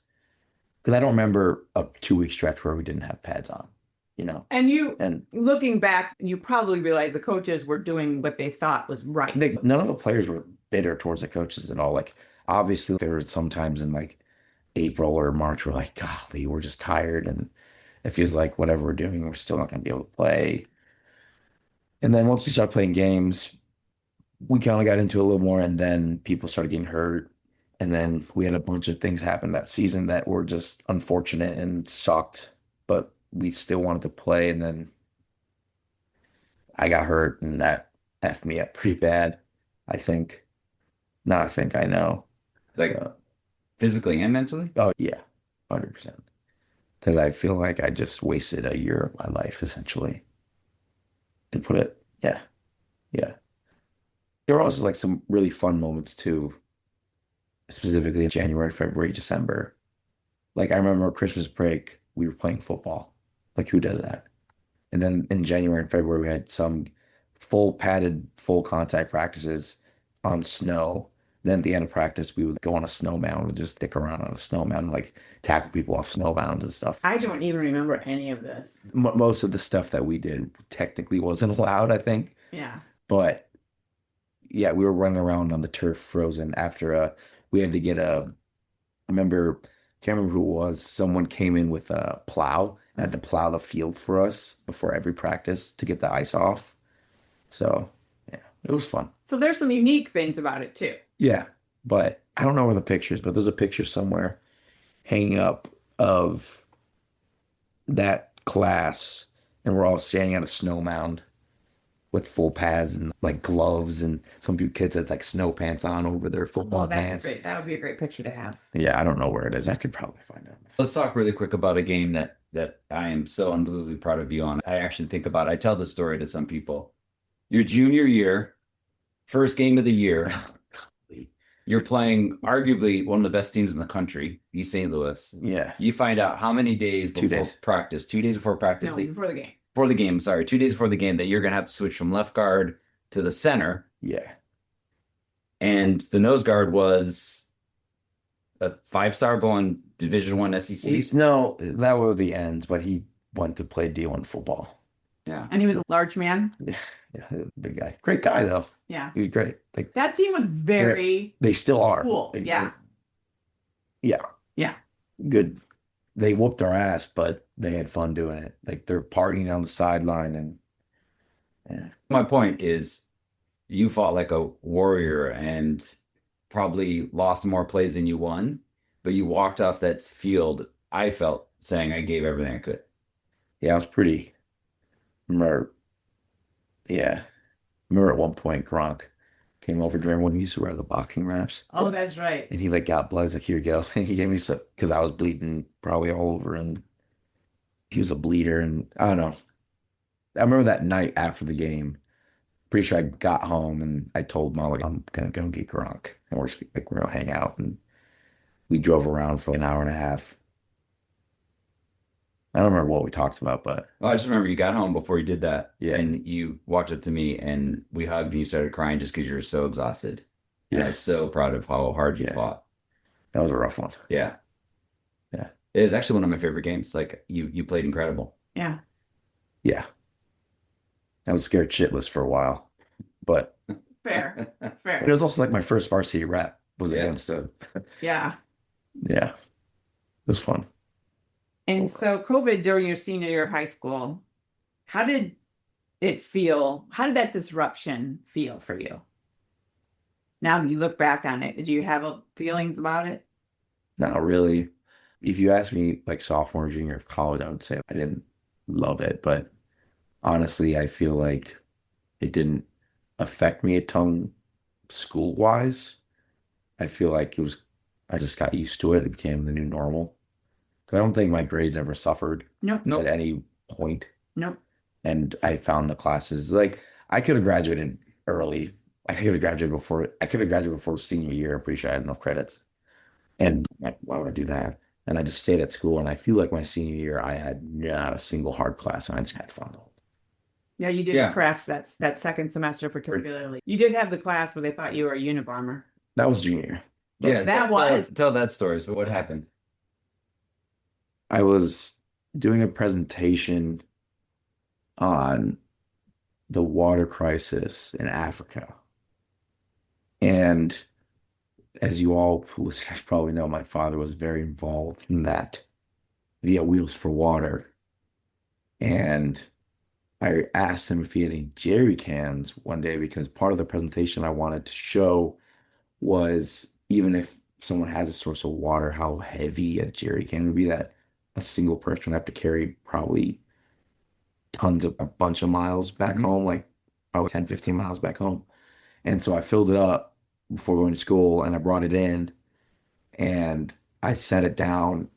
because I don't remember a 2-week stretch where we didn't have pads on, you know?
And looking back, you probably realized the coaches were doing what they thought was right.
None of the players were bitter towards the coaches at all. Like, Obviously, there were sometimes in like April or March, we're like, golly, we're just tired. And it feels like whatever we're doing, we're still not going to be able to play. And then once we started playing games, we kind of got into it a little more. And then people started getting hurt. And then we had a bunch of things happen that season that were just unfortunate and sucked. But we still wanted to play. And then I got hurt, and that effed me up pretty bad, I think. Not I think, I know.
Like physically and mentally?
Oh, yeah, 100%. Because I feel like I just wasted a year of my life, essentially. To put it, yeah, yeah. There were also like some really fun moments too, specifically in January, February, December. Like I remember Christmas break, we were playing football. Like who does that? And then in January and February, we had some full padded, full contact practices on snow. Then at the end of practice, we would go on a snow mound and just stick around on a snow mound, like tackle people off snow mounds and stuff.
I don't even remember any of this.
Most of the stuff that we did technically wasn't allowed, I think.
Yeah.
But yeah, we were running around on the turf frozen after we had to get I remember, can't remember who it was. Someone came in with a plow and had to plow the field for us before every practice to get the ice off. So yeah, it was fun.
So there's some unique things about it too.
Yeah, but I don't know where the picture is, but there's a picture somewhere hanging up of that class, and we're all standing on a snow mound with full pads and like gloves, and some kids had like snow pants on over their football
Well, that's
pants.
great. That would be a great picture to have.
Yeah, I don't know where it is. I could probably find it.
Let's talk really quick about a game that I am so unbelievably proud of you on. I actually think about, I tell the story to some people. Your junior year, first game of the year, you're playing arguably one of the best teams in the country, East St. Louis.
Yeah,
You find out how many days
2
before
days.
practice, 2 days before practice,
No, before the game.
before the game, sorry, 2 days before the game, that you're going to have to switch from left guard to the center.
yeah.
And the nose guard was a 5-star going Division I SEC.
No, that were the ends, but he went to play D1 football.
Yeah.
And he was a large man.
Yeah, big guy. Great guy though.
Yeah.
He was great. Like
That team was very
they still are.
cool.
Like,
Yeah.
Yeah.
Yeah.
Good. They whooped our ass, but they had fun doing it. Like they're partying on the sideline, and yeah.
My point is you fought like a warrior and probably lost more plays than you won, but you walked off that field, I felt, saying I gave everything I could.
Yeah, I was pretty. Remember, yeah. Remember at one point Gronk came over. Do you remember when he used to wear the boxing wraps?
Oh, that's right.
And he like got blood. He's like, here you go. And he gave me some because I was bleeding probably all over, and he was a bleeder. And I don't know. I remember that night after the game. Pretty sure I got home and I told Mom, like, I'm gonna go get Gronk, and we're gonna hang out. And we drove around for an hour and a half. I don't remember what we talked about, but
Well, I just remember you got home before you did that.
Yeah.
And you walked up to me and we hugged and you started crying just because you were so exhausted. And I
yeah,
was so proud of how hard you
Yeah.
fought.
that was a rough one.
Yeah.
Yeah.
It is actually one of my favorite games. Like you played incredible.
Yeah.
Yeah, I was scared shitless for a while, but
Fair.
it
Fair.
was also like my first varsity rep was
Yeah.
against
Yeah.
yeah, it was fun.
And so COVID during your senior year of high school, how did it feel? How did that disruption feel for you? Now that you look back on it, did you have feelings about it?
Not really. If you ask me like sophomore, junior of college, I would say I didn't love it, but honestly, I feel like it didn't affect me a ton school wise. I feel like I just got used to it. It became the new normal. So I don't think my grades ever suffered
Nope.
at any point.
Nope.
And I found the classes like I could have graduated early. I could have graduated before senior year. I'm pretty sure I had enough credits. And like, why would I do that? And I just stayed at school. And I feel like my senior year, I had not a single hard class. And I just had fun.
Yeah, you did
Yeah.
crafts that second semester particularly. You did have the class where they thought you were a Unabomber.
That was junior.
Yeah.
That was-
Tell that story. So what happened?
I was doing a presentation on the water crisis in Africa. And as you all listeners probably know, my father was very involved in that via Wheels for Water. And I asked him if he had any jerry cans one day because part of the presentation I wanted to show was even if someone has a source of water, how heavy a jerry can would be that a single person would have to carry probably tons of a bunch of miles back home, like probably 10, 15 miles back home. And so I filled it up before going to school and I brought it in and I set it down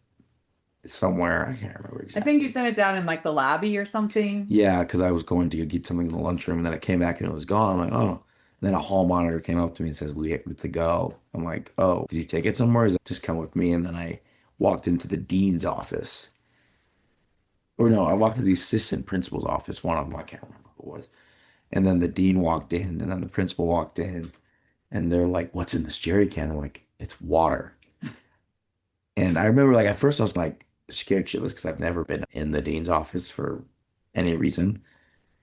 somewhere. I can't remember
I
exactly.
think you sent it down in like the lobby or something.
Yeah, because I was going to get something in the lunchroom and then I came back and it was gone. I'm like, oh. And then a hall monitor came up to me and says, we have to go. I'm like, oh, did you take it somewhere? Is it just come with me? And then I walked into the dean's office. Or no, I walked to the assistant principal's office. One of them, I can't remember who it was. And then the dean walked in and then the principal walked in and they're like, what's in this jerry can? I'm like, it's water. And I remember like at first I was like scared shitless because I've never been in the dean's office for any reason.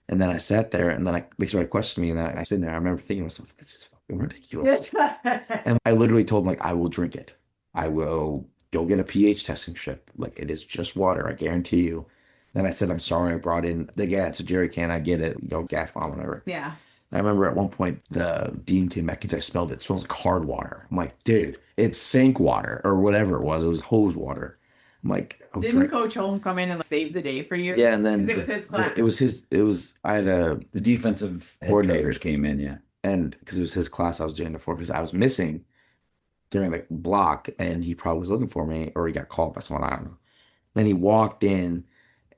And then I sat there and then they started questioning me and I was sitting there. I remember thinking to myself, this is fucking ridiculous. And I literally told them like, I will drink it. I will go get a pH testing strip. Like it is just water. I guarantee you. Then I said, I'm sorry I brought in the gas, a jerry can. I get it. You know, gas bomb, whatever.
Yeah.
I remember at one point the dean came back and I smelled it. It smells like hard water. I'm like, dude, it's sink water or whatever it was. It was hose water. I'm like, oh,
Didn't Coach Holm come in and like, save the day for you?
yeah, and then
'Cause it was his class.
I had
The defensive head
Coordinator.
coach came in, yeah.
and because it was his class I was doing it for because I was missing during the block and he probably was looking for me or he got called by someone, I don't know. Then he walked in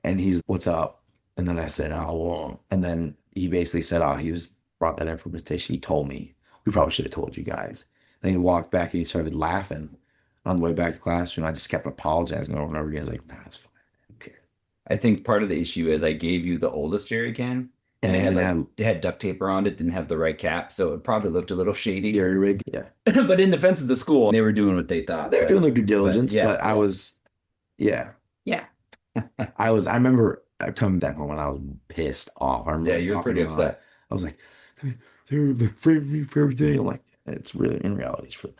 and he's, what's up? And then I said, oh, well, and then he basically said, oh, he was brought that in from the station. He told me. We probably should have told you guys. Then he walked back and he started laughing on the way back to class. And I just kept apologizing over and over again. He's like, nah, it's fine. I don't care.
I think part of the issue is I gave you the oldest jerry can and it had duct tape around it, didn't have the right cap, so it probably looked a little shady.
Jerry rig. Yeah.
But in defense of the school, they were doing what they thought.
They're doing their due diligence,
yeah.
but I was, yeah.
Yeah.
I remember coming back home and I was pissed off. I remember
Yeah, you were pretty upset.
I was like, they're afraid of me for everything. I'm like, it's really, in reality, it's for them.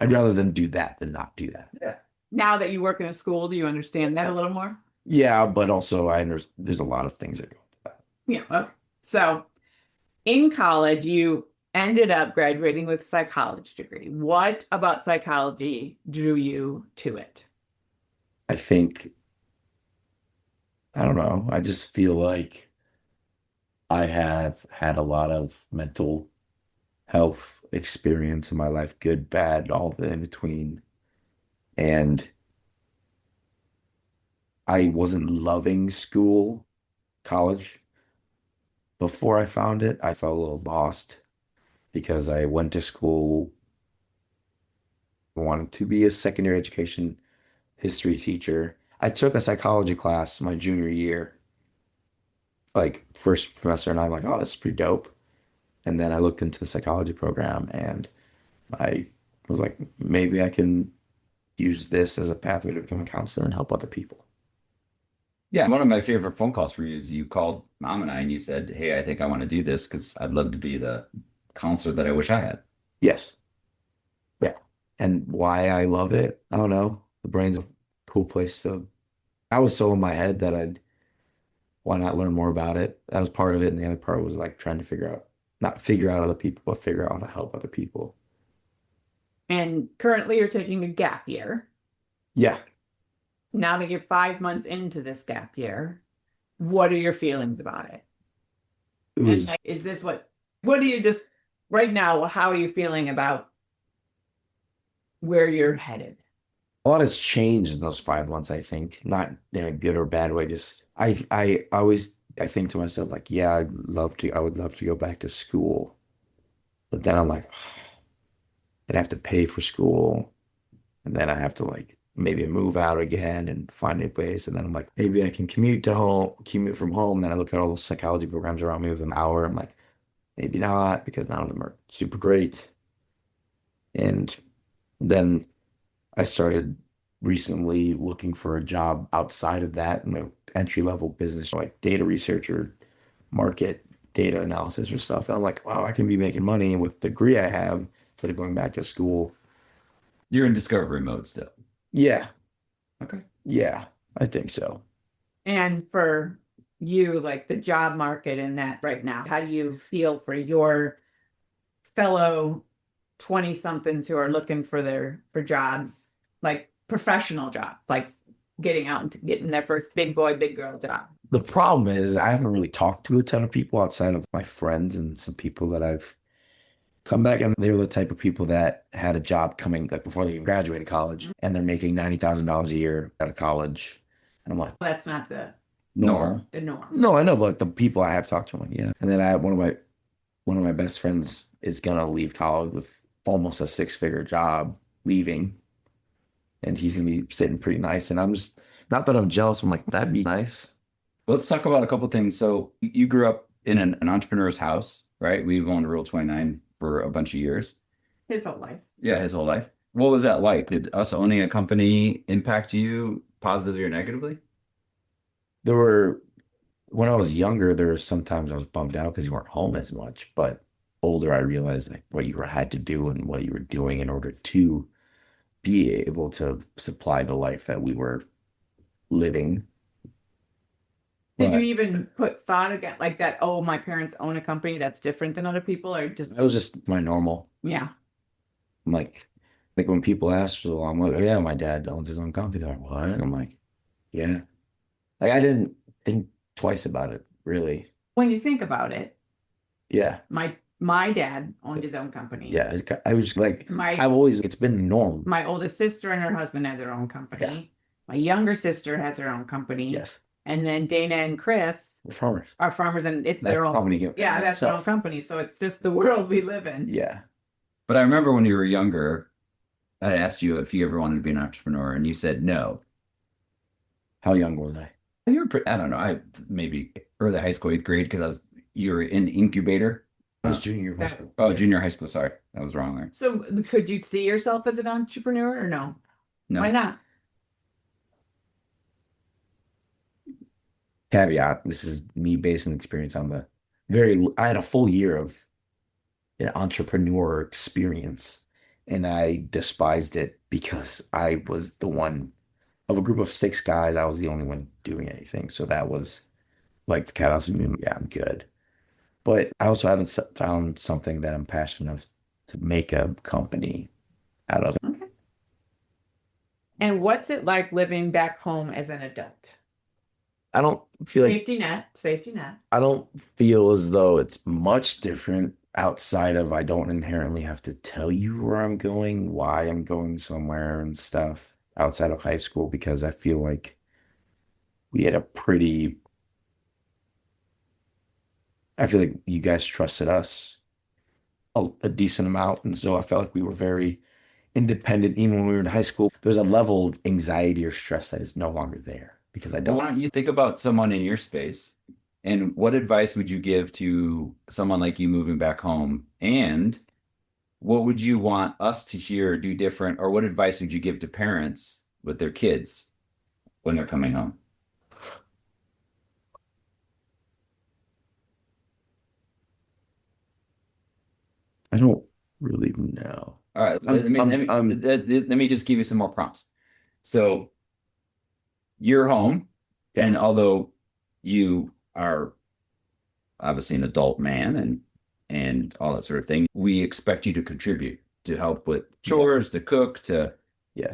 I'd rather them do that than not do that.
Yeah.
Now that you work in a school, do you understand that a little more?
Yeah, but also there's a lot of things that go into that.
Yeah. Okay. So in college, you ended up graduating with a psychology degree. What about psychology drew you to it?
I think, I don't know. I just feel like I have had a lot of mental health experience in my life, good, bad, all the in between. And I wasn't loving school, college. Before I found it, I felt a little lost because I went to school, wanted to be a secondary education history teacher. I took a psychology class my junior year, like first semester, and I'm like, oh, this is pretty dope. And then I looked into the psychology program and I was like, maybe I can use this as a pathway to become a counselor and help other people.
Yeah, one of my favorite phone calls for you is you called Mom and I and you said, hey, I think I want to do this because I'd love to be the counselor that I wish I had.
Yes. Yeah. And why I love it, I don't know. The brain's a cool place to. I was so in my head that why not learn more about it? That was part of it. And the other part was like trying to not figure out other people, but figure out how to help other people.
And currently you're taking a gap year.
Yeah.
Now that you're 5 months into this gap year, what are your feelings about it?
It was,
And is this what do you just, right now, how are you feeling about where you're headed?
a lot has changed in those 5 months, I think. Not in a good or bad way. Just I always think to myself, like, yeah, I would love to go back to school. But then I'm like, I'd have to pay for school. And then I have to like maybe move out again and find a place. And then I'm like, maybe I can commute from home. Then I look at all those psychology programs around me with an hour. I'm like, maybe not, because none of them are super great. And then I started recently looking for a job outside of that in the entry level business, like data researcher, market data analysis or stuff. And I'm like, wow, I can be making money with the degree I have instead of going back to school.
You're in discovery mode still.
Yeah,
Okay.
yeah, I think so.
And for you, like the job market in that right now, how do you feel for your fellow 20 somethings who are looking for jobs, like professional job, like getting out and getting their first big boy, big girl job?
The problem is I haven't really talked to a ton of people outside of my friends and some people that I've come back, and they were the type of people that had a job coming like before they even graduated college, and they're making $90,000 a year out of college. And I'm like,
That's not the
no,
norm.
no, I know, but like the people I have talked to, I'm like, yeah. And then I have one of my best friends is gonna leave college with almost a six-figure job leaving, and he's gonna be sitting pretty nice. And I'm just not that I'm jealous. I'm like, that'd be nice.
Let's talk about a couple things. So you grew up in an entrepreneur's house, right? We've owned Rule 29 for a bunch of years.
His whole life.
Yeah, his whole life. What was that like? Did us owning a company impact you positively or negatively?
When I was younger, there were sometimes I was bummed out because you weren't home as much. But older, I realized like what you had to do and what you were doing in order to be able to supply the life that we were living.
Did you
But
even put thought again like that? Oh, my parents own a company that's different than other people, or just
that was just my normal.
yeah?
I'm like when people ask, well, I'm like, oh, yeah, my dad owns his own company. They're like, what? I'm like, yeah. Like I didn't think twice about it, really.
When you think about it,
Yeah.
my dad owned his own company.
Yeah. I was like,
My
it's been the norm.
my oldest sister and her husband have their own company.
Yeah.
My younger sister has her own company.
Yes.
And then Dana and Chris
We're farmers.
are farmers, and it's
That
their own.
company.
Yeah, that's their own company. So it's just the world we live in.
Yeah.
But I remember when you were younger, I asked you if you ever wanted to be an entrepreneur, and you said no.
How young was I?
And you were, I don't know, I maybe early high school, eighth grade, because you were in the incubator.
I was junior year of high school.
Oh, junior high school. Sorry, that was wrong there.
So could you see yourself as an entrepreneur or no?
No.
Why not?
Caveat, this is me based on experience on I had a full year of an entrepreneur experience, and I despised it because I was the one of a group of six guys. I was the only one doing anything. So that was like the cat house. Yeah, I'm good. But I also haven't found something that I'm passionate enough to make a company out of.
Okay. And what's it like living back home as an adult?
I don't feel like
Safety net.
I don't feel as though it's much different outside of I don't inherently have to tell you where I'm going, why I'm going somewhere and stuff outside of high school, because I feel like we had I feel like you guys trusted us a decent amount. And so I felt like we were very independent. Even when we were in high school, there was a level of anxiety or stress that is no longer there because I
Why
don't.
don't you think about someone in your space, and what advice would you give to someone like you moving back home? And what would you want us to hear or do different? Or what advice would you give to parents with their kids when they're coming home?
I don't really know.
All right, let me just give you some more prompts. So you're home, and although you are obviously an adult man and all that sort of thing, we expect you to contribute, to help with chores, to cook, to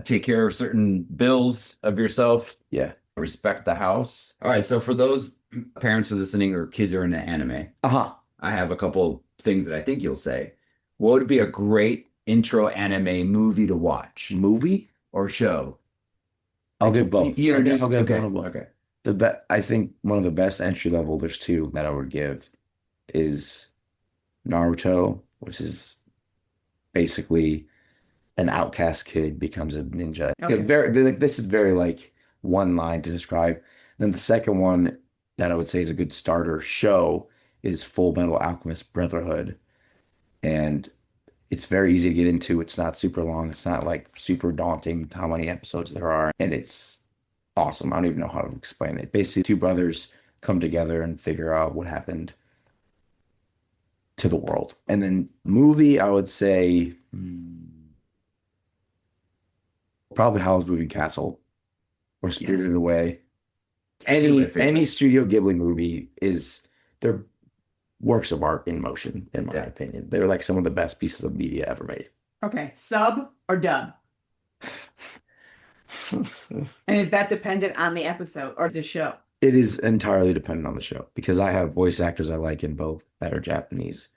take care of certain bills of yourself.
Yeah.
Respect the house. All right, so for those parents who are listening or kids who are into anime, I have a couple things that I think you'll say. What would be a great intro anime movie to watch?
Movie
Or show?
I'll give both.
I'll
give
okay.
both.
Okay.
I think one of the best entry level, there's two that I would give, is Naruto, which is basically an outcast kid becomes a ninja.
Okay.
This is very like one line to describe. Then the second one that I would say is a good starter show is Full Metal Alchemist Brotherhood. And it's very easy to get into. It's not super long. It's not like super daunting how many episodes there are. And it's awesome. I don't even know how to explain it. Basically, two brothers come together and figure out what happened to the world. And then movie, I would say probably Howl's Moving Castle or Spirited Away. Any Studio Ghibli movie they're works of art in motion, in my opinion. They're like some of the best pieces of media ever made.
Okay, sub or dub? And is that dependent on the episode or the show?
It is entirely dependent on the show because I have voice actors I like in both that are Japanese.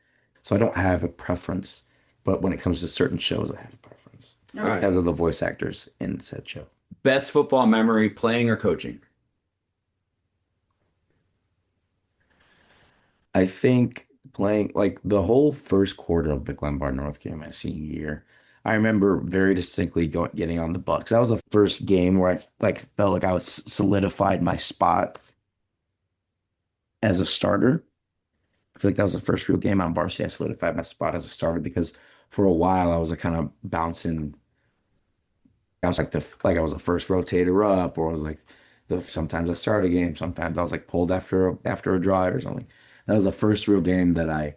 So I don't have a preference, but when it comes to certain shows, I have a preference because of the voice actors in said show.
Best football memory, playing or coaching?
I think playing like the whole first quarter of the Glenbard North game my senior year, I remember very distinctly getting on the Bucks. That was the first game where I like felt like I was solidified my spot as a starter. I feel like that was the first real game on varsity. I solidified my spot as a starter because for a while I was like kind of bouncing. I was like I was the first rotator up, or I was like sometimes I started a game, sometimes I was like pulled after a drive or something. That was the first real game that I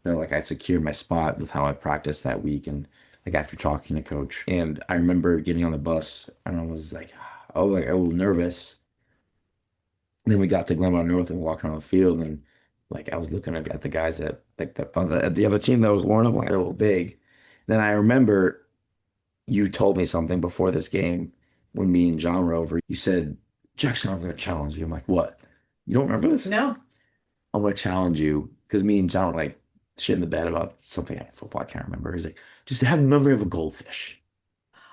felt like I secured my spot with how I practiced that week and like after talking to coach. And I remember getting on the bus and I was like a little nervous. And then we got to Glenmont North and walking on the field and like I was looking at the guys that like at the other team that was warming up like a little big. Then I remember you told me something before this game when me and John were over. You said, Jackson, I'm going to challenge you. I'm like, what? You don't remember this?
No.
I'm going to challenge you because me and John were like shit in the bed about something at football. I can't remember. He's like, just have a memory of a goldfish.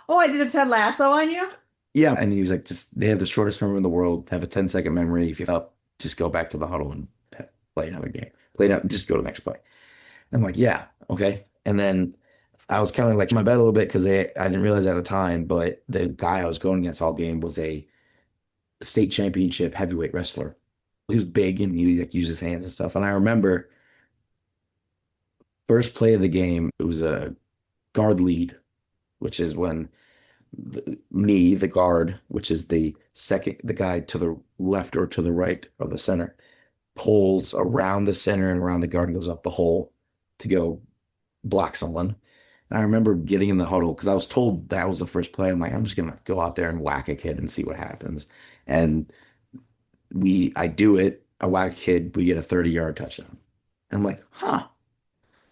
Oh, I did a Ted Lasso on you?
Yeah. And he was like, just they have the shortest memory in the world. Have a 10-second memory. If you're up, just go back to the huddle and play another game. Play it out, just go to the next play. I'm like, yeah, okay. And then I was kind of like in my bed a little bit because I didn't realize at the time, but the guy I was going against all game was a state championship heavyweight wrestler. He was big and he like used his hands and stuff. And I remember first play of the game, it was a guard lead, which is when the guard, which is the guy to the left or to the right of the center, pulls around the center and around the guard and goes up the hole to go block someone. And I remember getting in the huddle because I was told that was the first play. I'm like, I'm just gonna go out there and whack a kid and see what happens. And I do it. I whack a kid. We get a 30-yard touchdown. And I'm like, huh.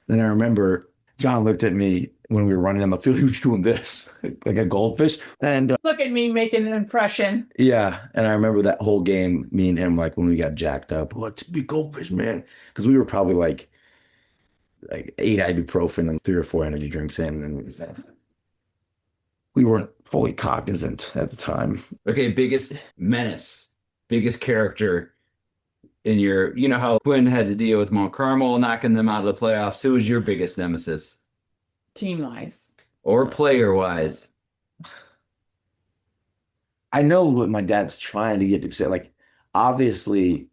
Then I remember John looked at me when we were running on the field. He was doing this like a goldfish. And
look at me making an impression.
Yeah. And I remember that whole game, me and him, like when we got jacked up, let's be goldfish, man. Because we were probably like 8 ibuprofen and 3 or 4 energy drinks in. And we weren't fully cognizant at the time.
Okay, biggest menace, biggest character in your, you know how Quinn had to deal with Mount Carmel, knocking them out of the playoffs. Who was your biggest nemesis?
Team-wise.
Or player-wise?
I know what my dad's trying to get to say. Like, obviously,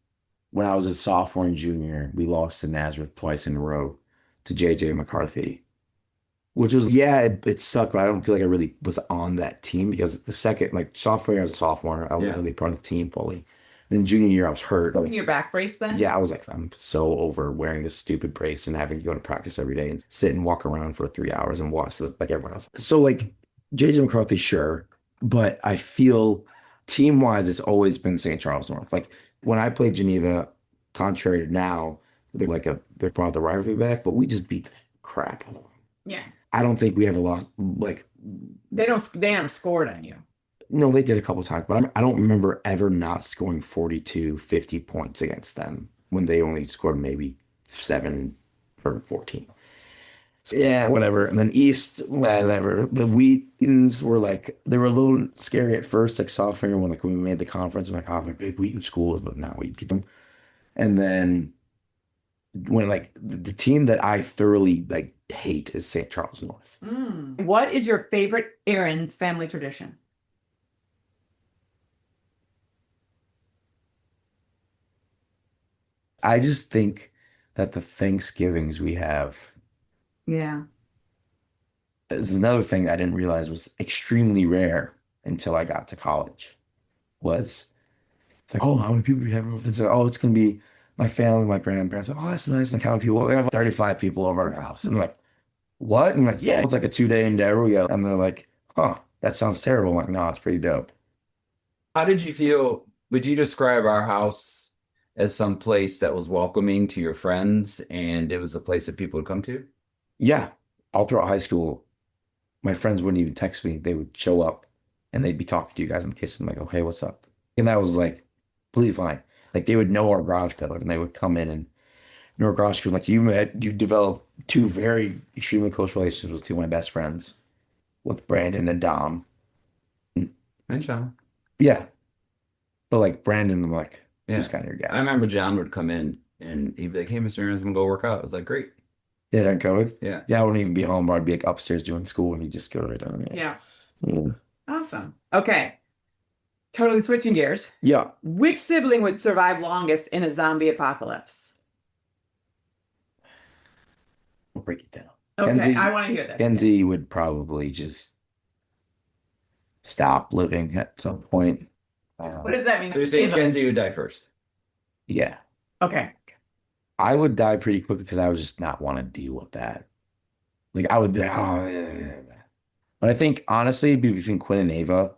when I was a sophomore and junior, we lost to Nazareth twice in a row to JJ McCarthy, which was, it sucked, but I don't feel like I really was on that team because the second, like, sophomore year, I was a sophomore. I wasn't really part of the team fully. Then junior year, I was hurt.
Putting your back brace then?
Yeah, I was like, I'm so over wearing this stupid brace and having to go to practice every day and sit and walk around for 3 hours and watch like everyone else. So, like, JJ McCarthy, sure. But I feel team-wise, it's always been St. Charles North. Like, when I played Geneva, contrary to now, they're brought the rivalry back, but we just beat the crap out of them.
Yeah.
I don't think we ever lost, like...
They haven't scored on you.
No, they did a couple times, but I don't remember ever not scoring 42, 50 points against them when they only scored maybe 7 or 14. So, yeah, whatever. And then East, whatever. The Wheatons were like, they were a little scary at first, like sophomore when we made the conference. I'm like, oh, they're big Wheaton schools, but now we beat them. And then when like the team that I thoroughly like hate is St. Charles North.
What is your favorite Ahrens family tradition?
I just think that the Thanksgivings we have
Yeah.
is another thing I didn't realize was extremely rare until I got to college. It's like, oh, how many people do we have? It's like, oh, it's going to be my family, my grandparents, oh, that's nice. And how many people? They have 35 people over at our house. And I'm like, what? And I'm like, yeah, it's like a 2-day endeavor. And they're like, huh, that sounds terrible. I'm like, no, it's pretty dope.
How did you feel? Would you describe our house as some place that was welcoming to your friends and it was a place that people would come to?
Yeah. All throughout high school, my friends wouldn't even text me. They would show up and they'd be talking to you guys in the kitchen. I'm like, oh, hey, what's up? And that was like completely fine. Like they would know our garage pillar and they would come in and know our garage crew. Like you developed 2 very extremely close relationships with 2 of my best friends, with Brandon and Dom.
And John.
Yeah. But like Brandon, I'm like,
Yeah.
who's kind of your
I
guy?
remember John would come in and he'd be like, hey, Mr. Ahrens, I'm gonna go work out. I was like, great.
Yeah, don't go with.
Yeah.
Yeah, I wouldn't even be home. I'd be like upstairs doing school and he'd just go right down.
Yeah.
Yeah.
Awesome. Okay. Totally switching gears.
Yeah.
Which sibling would survive longest in a zombie apocalypse?
We'll break it down.
Okay,
Kenzie-
I want to hear this.
Kenzie would probably just stop living at some point.
What does that mean?
So you're saying
Ava.
Kenzie would die first?
Yeah.
Okay.
I would die pretty quickly because I would just not want to deal with that. Like I would, oh. But I think honestly, it'd be between Quinn and Ava.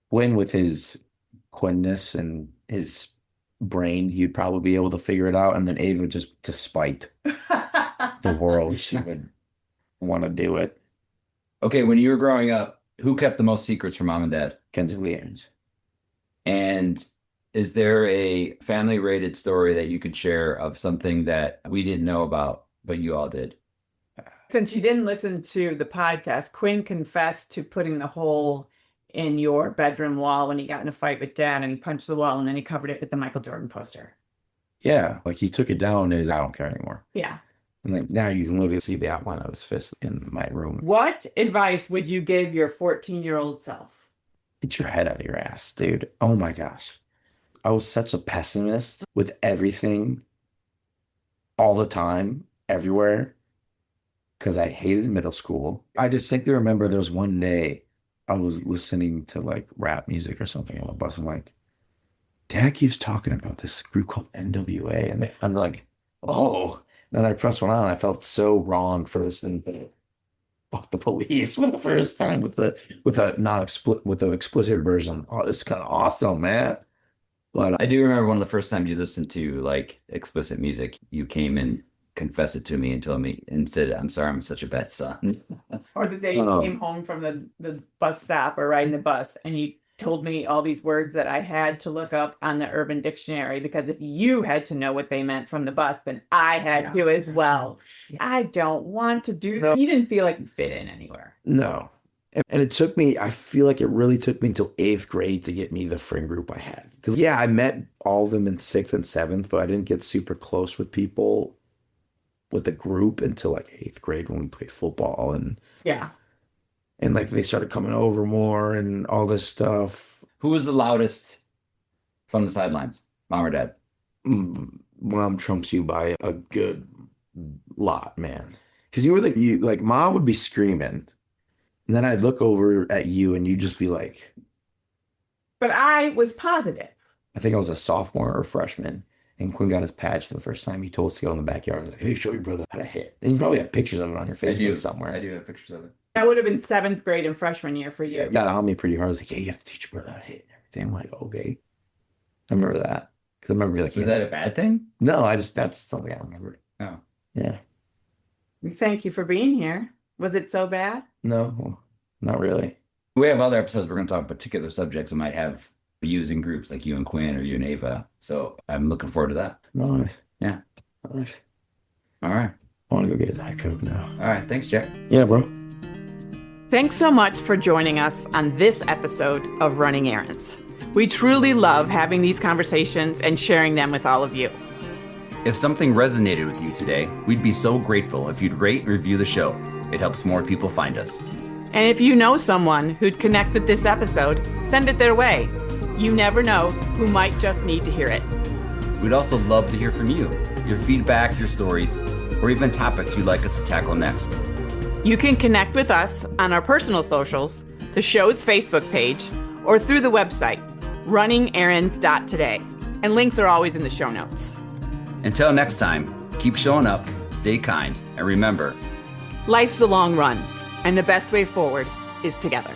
Quinn with his Quinness and his brain, he'd probably be able to figure it out. And then Ava, just to spite the world, she would want to do it.
Okay, when you were growing up, who kept the most secrets from mom and dad?
Kenzie Lee Ahrens.
And is there a family rated story that you could share of something that we didn't know about, but you all did?
Since you didn't listen to the podcast, Quinn confessed to putting the hole in your bedroom wall when he got in a fight with Dad, and he punched the wall and then he covered it with the Michael Jordan poster.
Yeah, like he took it down and I don't care anymore.
Yeah.
And like now you can literally see the outline of his fist in my room.
What advice would you give your 14-year-old self?
Get your head out of your ass, dude. Oh my gosh. I was such a pessimist with everything all the time, everywhere, because I hated middle school. I distinctly remember there was one day I was listening to like rap music or something on the bus. I'm like, Dad keeps talking about this group called NWA. And I'm like, oh. Then I pressed one on. I felt so wrong for listening to the Police for the first time with the explicit version. Oh, it's kind of awesome, man. But
I do remember one of the first times you listened to like explicit music, you came and confessed it to me and told me and said, I'm sorry, I'm such a bad son.
Or the day you came home from the bus stop or riding the bus and you told me all these words that I had to look up on the Urban Dictionary, because if you had to know what they meant from the bus, then I had to as well. I don't want to do that. You didn't feel like you fit in anywhere.
no. And it took me, I feel like it really took me until 8th grade to get me the friend group I had. Because yeah, I met all of them in 6th and 7th, but I didn't get super close with people with the group until like 8th grade when we played football and
Yeah.
like they started coming over more and all this stuff.
Who was the loudest from the sidelines, mom or dad?
Mom trumps you by a good lot, man. Because you were like mom would be screaming. And then I'd look over at you and you'd just be like,
But I was positive.
I think I was a sophomore or freshman. And Quinn got his patch for the first time. He told us to go in the backyard. I was like, hey, show your brother how to hit. And you probably have pictures of it on your Facebook somewhere.
I do have pictures of it.
That would have been 7th grade and freshman year for you.
He got on me pretty hard. I was like, hey, you have to teach your brother how to hit and everything. I'm like, okay. I remember that. Because I remember like,
Was that a bad thing?
No, that's something I remember.
Oh.
Yeah.
Thank you for being here. Was it so bad?
No, not really.
We have other episodes we're going to talk particular subjects that might have using groups like you and Quinn or you and Ava. So I'm looking forward to that.
No.
Yeah.
All right.
All right.
I want to go get a Diet Coke now.
All right. Thanks, Jack.
Yeah, bro.
Thanks so much for joining us on this episode of Running Errands. We truly love having these conversations and sharing them with all of you.
If something resonated with you today, we'd be so grateful if you'd rate and review the show. It helps more people find us.
And if you know someone who'd connect with this episode, send it their way. You never know who might just need to hear it.
We'd also love to hear from you, your feedback, your stories, or even topics you'd like us to tackle next.
You can connect with us on our personal socials, the show's Facebook page, or through the website, runningerrands.today. And links are always in the show notes.
Until next time, keep showing up, stay kind, and remember,
Life's the long run, and the best way forward is together.